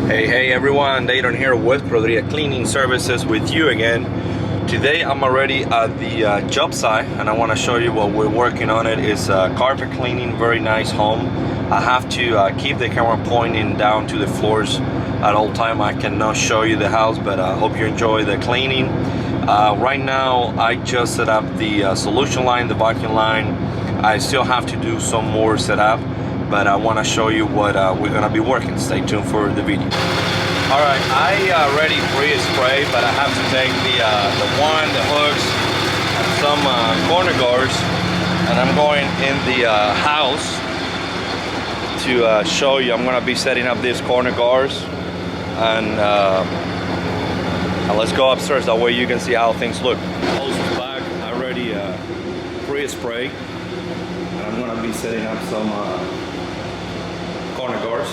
Hey everyone, Dayton here with Rodria Cleaning Services with you again. Today I'm already at the job site and I want to show you what we're working on. It is carpet cleaning, very nice home. I have to keep the camera pointing down to the floors at all time. I cannot show you the house, but I hope you enjoy the cleaning. Right now I just set up the solution line, the vacuum line. I still have to do some more setup, but I want to show you what we're gonna be working. Stay tuned for the video. All right, I already pre-sprayed, but I have to take the wand, the hooks, and some corner guards, and I'm going in the house to show you. I'm gonna be setting up these corner guards, and let's go upstairs. That way you can see how things look. Hose is back. I already pre-sprayed, and I'm gonna be setting up some corner guards.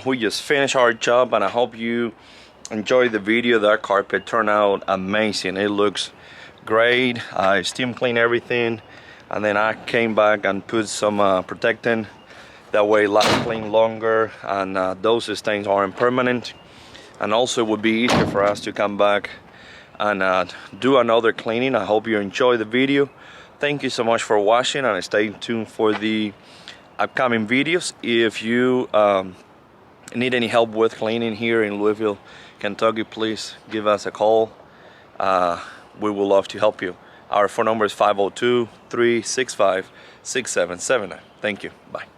We just finished our job, and I hope you enjoyed the video. That carpet turned out amazing. It looks great. I steam cleaned everything, and then I came back and put some protectant. That way it lasts clean longer, and those stains aren't permanent. And also it would be easier for us to come back and do another cleaning. I hope you enjoyed the video. Thank you so much for watching, and stay tuned for the upcoming videos. If you need any help with cleaning here in Louisville, Kentucky, please give us a call. We would love to help you. Our phone number is 502-365-6779. Thank you. Bye.